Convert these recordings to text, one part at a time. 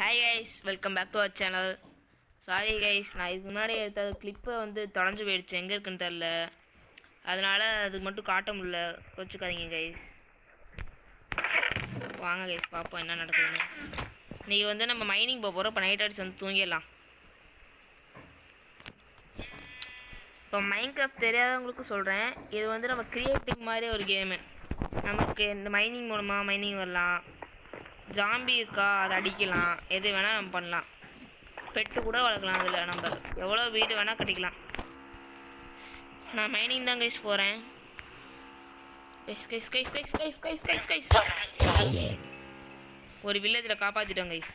Hi guys, welcome back to our channel. Sorry guys, நான் இதுக்கு முன்னாடி எடுத்த கிளிப்பை தொலைஞ்சு போயிடுச்சு, எங்கே இருக்குன்னு தெரில. அதனால் அதுக்கு மட்டும் காட்ட முடியல, கோச்சுக்காதீங்க கைஸ். வாங்க கைஸ் பார்ப்போம் என்ன நடக்குதுன்னு. இன்றைக்கி நம்ம மைனிங் போக போகிறோம். இப்போ நைட் அடிச்சு தூங்கிடலாம். இப்போ மைன்கிராஃப்ட் தெரியாதவங்களுக்கு சொல்கிறேன், இது நம்ம கிரியேட்டிவ் மாதிரி ஒரு கேமு. நமக்கு இந்த மைனிங் மூலமாக மைனிங் வரலாம், ஜாம்பி இருக்கா அதை அடிக்கலாம், எது வேணால் நம்ம பண்ணலாம். பெட்டு கூட வளர்க்கலாம். அதில் நம்ம எவ்வளோ வீடு வேணால் கட்டிக்கலாம். நான் மைனிங் தான் கைஸ் போகிறேன். ஒரு வில்லேஜில் காப்பாற்றிட்டோம் கைஸ்.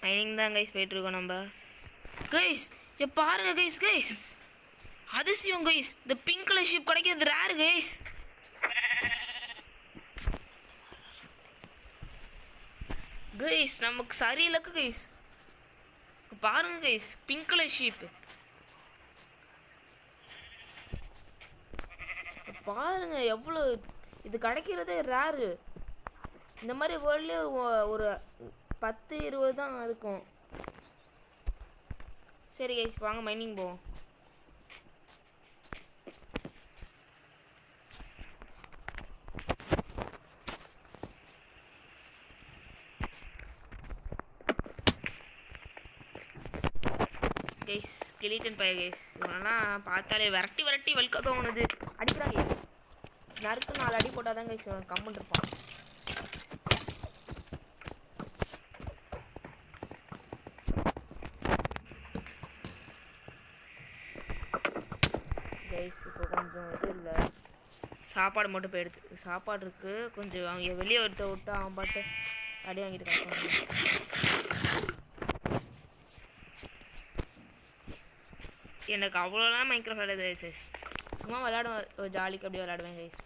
மைனிங் தான் கைஸ் போயிட்டுருக்கோம் நம்ம. கைஸ் பாருங்க கைஸ், அதிசயம் கைஸ், இந்த பிங்க் கலர் ஷிப் கிடைக்கிறது ரேர் கைஸ். கைஸ் நமக்கு சரியில்லைக்கு கைஸ். பாருங்க கைஸ், பிங்க் கலர் ஷிப் பாருங்க எவ்வளோ. இது கிடைக்கிறதே ரேரு. இந்த மாதிரி வேர்ல்ட்லேயே ஒரு 10-20 தான் இருக்கும். சரி கைஸ், வாங்க மைனிங் போவோம். கைஸ் ஸ்கெலிட்டன் பைய கைஸ், இவனெல்லாம் பார்த்தாலே விரட்டி வலிக்க தோணுது. அடிக்கிறாங்க நறுக்கு 4 அடி போட்டால் தான் கைஸ் கம்முன்னு இருப்பான். கைஸ் இப்போ கொஞ்சம் இது இல்லை, சாப்பாடு மட்டும் போயிடுது. சாப்பாடு இருக்குது கொஞ்சம். அவங்க வெளியே ஒருத்த விட்டு அவன் பாட்டு அடி வாங்கிட்டு காப்பாங்க. எனக்கு அவ்வளோலாம் மைக்ரோஃபோன் விளையாடுது கைஸ். சும்மா விளையாடுவேன், ஜாலிக்கு அப்படியே விளையாடுவேன் கைஸ்.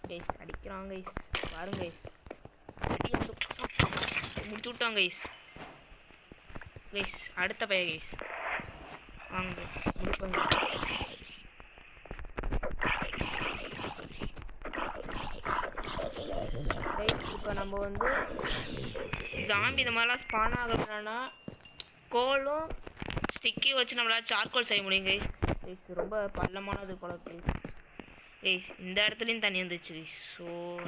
கைஸ் அடிக்கிறான் கைஸ், பாருங்க கைஸ். முடிச்சு விட்டான் கைஸ். கைஸ் அடுத்த பையன் கைஸ், வாங்க முடிப்பாங்க. இப்போ நம்ம ஜாம்பி இந்த மாதிரிலாம் ஸ்பான் ஆகணும்னா கோலும் ஸ்டிக்கி வச்சு நம்மளால் சார்கோல் செய்ய முடியும் கைஸ். கைஸ் ரொம்ப பள்ளமானது போல கைஸ். கைஸ் இந்த இடத்துலையும் தண்ணி வந்துச்சு கைஸ். ஸோ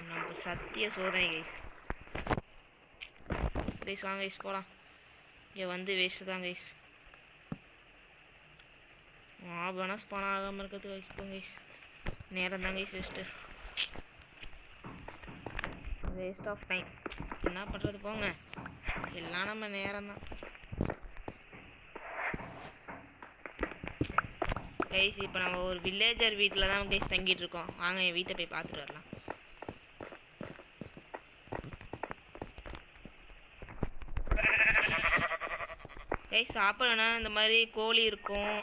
நம்ம சத்திய சோதனை கைஸ். கைஸ் வாங்க கைஸ் போகலாம். இங்கே வேஸ்ட்டு தான் கைஸ். ஆபனா ஸ்பான் ஆகாமல் இருக்கிறது வைப்போம் கைஸ். நேரம் தான் guys waste, waste of time. என்ன பண்ணுறது போங்க, எல்லாம் நம்ம நேரம் தான் கைஸ். இப்போ நம்ம ஒரு வில்லேஜர் வீட்டில் தான் கைஸ் தங்கிட்டு இருக்கோம். வாங்க என் வீட்டை போய் பார்த்துட்டு வரலாம். கைஸ் சாப்பிடணும்னா இந்த மாதிரி கோழி இருக்கும்,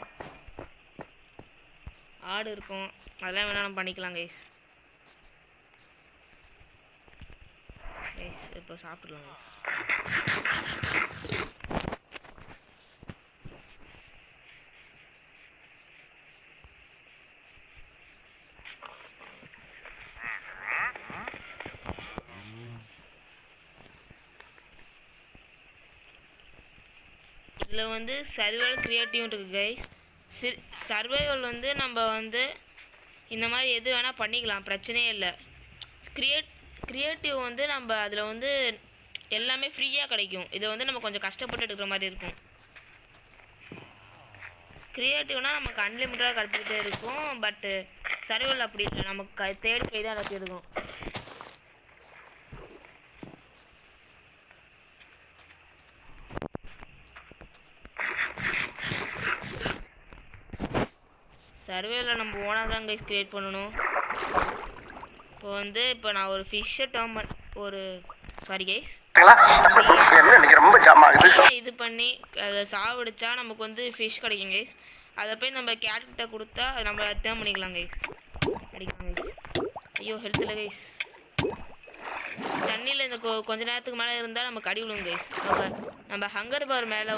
ஆடு இருக்கும், அதெல்லாம் வேணால் நம்ம பண்ணிக்கலாம் கைஸ். இப்போ சாப்பிடலாம். இதில் சர்வைவல் கிரியேட்டிவ் இருக்குது கைஸ். சர்வைவல் நம்ம இந்த மாதிரி எது வேணால் பண்ணிக்கலாம், பிரச்சனையே இல்லை. கிரியேட்டிவ் நம்ம அதில் எல்லாமே ஃப்ரீயாக கிடைக்கும். இதை நம்ம கொஞ்சம் கஷ்டப்பட்டு எடுக்கிற மாதிரி இருக்கும். கிரியேட்டிவ்னால் நமக்கு அன்லிமிட்டடாக கிடச்சிக்கிட்டே இருக்கும். பட்டு சர்வைவல் அப்படி இல்லை, நமக்கு தேடி போய் தான் எல்லாத்தையும் இருக்கும். சர்வேவில் நம்ம ஓனாக தான் கைஸ் கிரியேட் பண்ணணும். இப்போ நான் ஒரு ஃபிஷ்ஷை சாரி கைஸ், இது பண்ணி அதை சாவடிச்சா நமக்கு ஃபிஷ் கிடைக்கும் கைஸ். அதை போய் நம்ம கேட்கிட்ட கொடுத்தா அதை நம்ம டேர்ன் பண்ணிக்கலாம் கைஸ், அடிக்கலாம் கைஸ். ஐயோ ஹெல்த் இல்லை கைஸ். தண்ணியில் இந்த கொஞ்ச நேரத்துக்கு மேலே இருந்தால் நமக்கு அடி விழுங்க கைஸ். நம்ம ஹங்கர் பார் மேலே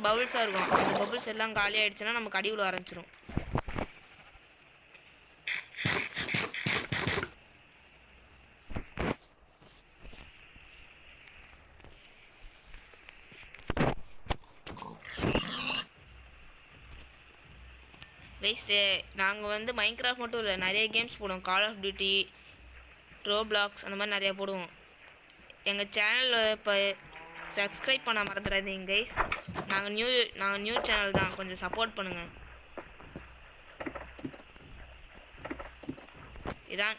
பபுள்ஸாக இருக்கும். அந்த பபுள்ஸ் எல்லாம் காலி ஆகிடுச்சுன்னா நமக்கு அடி விழ ஆரம்பிச்சிடும். கைஸ் நாங்கள் வந்து மைன்கிராஃப்ட் மட்டும் இல்லை, நிறைய கேம்ஸ் போடுவோம். கால் ஆஃப் டியூட்டி, ரோப்ளாக்ஸ் அந்த மாதிரி நிறையா போடுவோம். எங்கள் சேனலில் இப்போ சப்ஸ்கிரைப் பண்ண மறந்துடாதீங்க கைஸ். நாங்கள் நியூ சேனல் தான், கொஞ்சம் சப்போர்ட் பண்ணுங்கள்.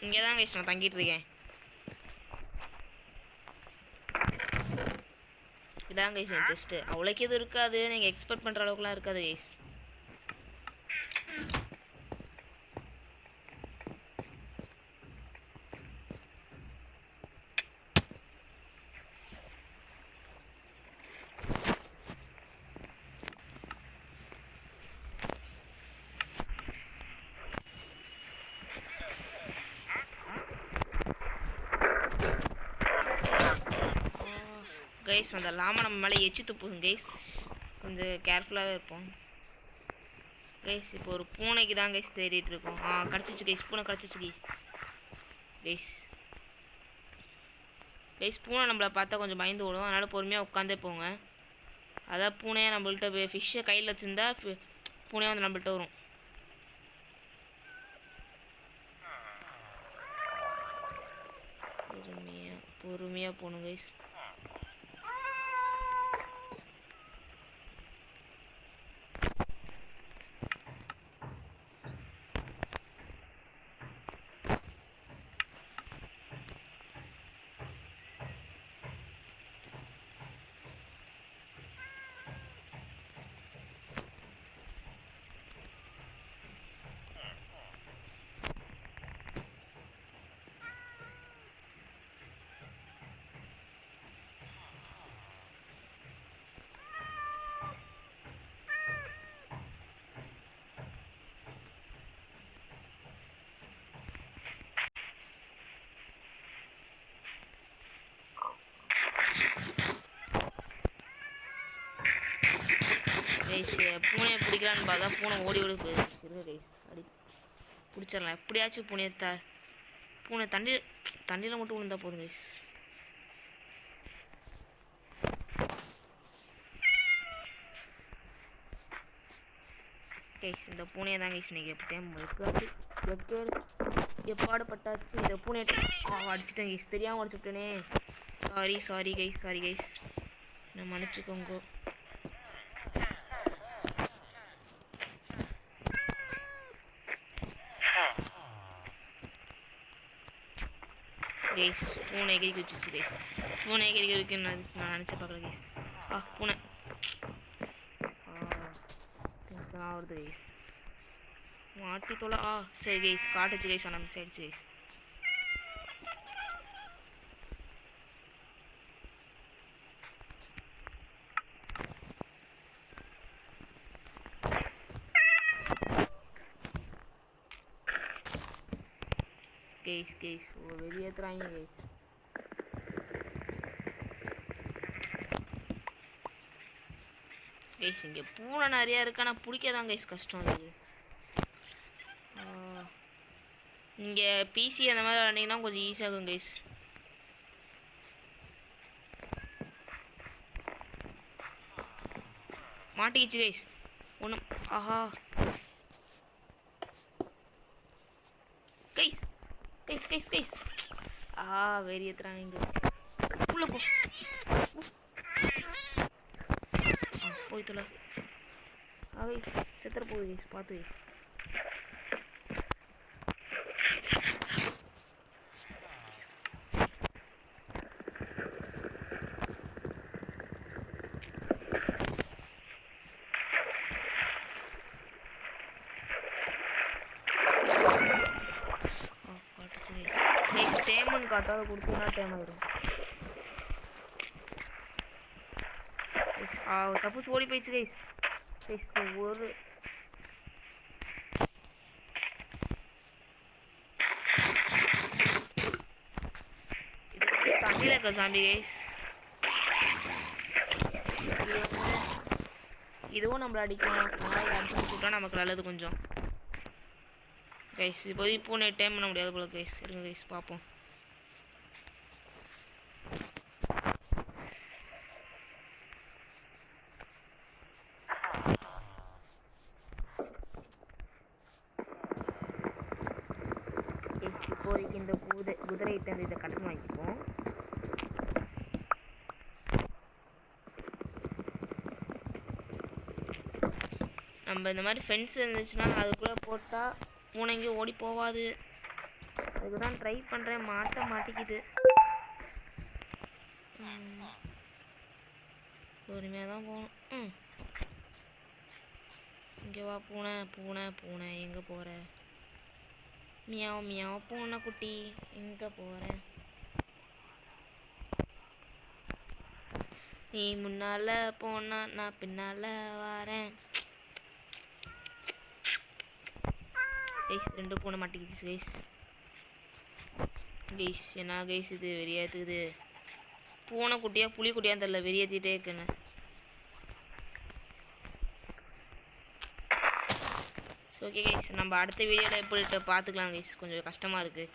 இங்கே தான் கைஸ் நான் தங்கிட்டு இருக்கேன். இதான் கைஸ் ஜஸ்ட்டு அவ்வளோக்கு எதுவும் இருக்காது, நீங்கள் எக்ஸ்பெக்ட் பண்ணுற அளவுக்குலாம் இருக்காது கைஸ். கைஸ் அந்த லாமா நம்ம மேலே எச்சு துப்புங்க கைஸ், கொஞ்சம் கேர்ஃபுல்லாகவே இருப்போம் கைஸ். இப்போ ஒரு பூனைக்கு தான் கைஸ் தேடிட்டு இருக்கோம். கிடச்சிச்சு கைஸ், பூனை கிடச்சிச்சு கைஸ். கைஸ் பூனை நம்மளை பார்த்தா கொஞ்சம் பயந்து ஓடும், அதனால் பொறுமையாக உட்காந்தே போங்க. அதான் பூனையாக நம்மள்கிட்ட ஃபிஷ்ஷை கையில் வச்சுருந்தா பூனையாக வந்து நம்மள்கிட்ட வரும். பொறுமையாக போகணும் கைஸ். கைஸ் பூனையை பிடிக்கலான்னு பார்த்தா பூனை ஓடி போயிடுது. இருங்க கைஸ், அடி பிடிச்சிடலாம் எப்படியாச்சும் பூனை தண்ணியில் மட்டும் விழுந்தா போதும் கைஸ். கைஸ் இந்த பூனையை தான் கைஸ் நீங்கள் எப்பாடு பட்டாச்சு. இந்த பூனையை அடிச்சுட்டேன் கைஸ், தெரியாமல் அடிச்சுட்டேனே. சாரி கைஸ் நான் மன்னிச்சுக்கோங்க. கைஸ் பூனை எகிரிக்கு வச்சுச்சு கைஸ், பூனை எகிரிக்கு நான் நினச்ச பார்க்கல கைஸ். பூனை வருது கைஸ், மாட்டி தோலை. சரி கைஸ் காட்டுச்சு கைஸ், ஆனால் மிஸ் ஆயிடுச்சு கைஸ். கைஸ் வெளியேற்றுறாங்க கைஸ். கைஸ் இங்கே பூனை நிறையா இருக்கு, ஆனால் பிடிக்கதான் கைஸ் கஷ்டம். இது நீங்கள் பிசி அந்த மாதிரி விளாண்டிங்கன்னா கொஞ்சம் ஈஸியாகும் கைஸ். மாட்டிக்கிச்சு கைஸ் ஒன்றும். கைஸ் வெளியேற்றுறாங்க இங்கே. உள்ள போய் தொலை. கைஸ் செத்துற போகுது கைஸ், பார்த்து கைஸ். டேமன் காட்டாத கொடுத்தீங்கன்னா டேம் ஆயிடும். தப்பு ஓடி போயிடுச்சு கைஸ். ஒரு தண்ணியில் இருக்க சாம்பி கைஸ். இதுவும் நம்மளை அடிக்கும், அதனால் இதை அடிச்சு முடிச்சுட்டா நமக்கு நல்லது கொஞ்சம் கைஸ். இப்போதைக்கு பூனை டைம் பண்ண முடியாது போல கைஸ். இருங்க கைஸ் பார்ப்போம். குதிரை இட்டு இதை கடன் வாங்கிப்போம். நம்ம இந்த மாதிரி ஃபென்ஸ் இருந்துச்சுன்னா அதுக்குள்ளே போட்டால் பூனை எங்கேயும் ஓடி போகாது. அதுக்கு தான் ட்ரை பண்ணுறேன், மாட்டிக்குது. பொறுமையாக தான் போகணும். இங்கே வா பூனை பூனை பூனை, எங்கே போகிற? மியாவ் மியாவ் பூனை குட்டி, எங்கே போகிற? நீ முன்னால் போனா நான் பின்னால் வரேன். கைஸ் 2 பூனை மாட்டிக்கிச்சு கைஸ். கைஸ் என்ன கைஸ் இது வெறியாத்துக்குது. பூனை குட்டியா புளி குட்டியான்னு தெரியல, வெறியாத்திட்டே இருக்குன்னு. ஓகே கைஸ், நம்ம அடுத்த வீடியோவில் எப்படி பார்த்துக்கலாம் கைஸ். கொஞ்சம் கஷ்டமாக இருக்குது.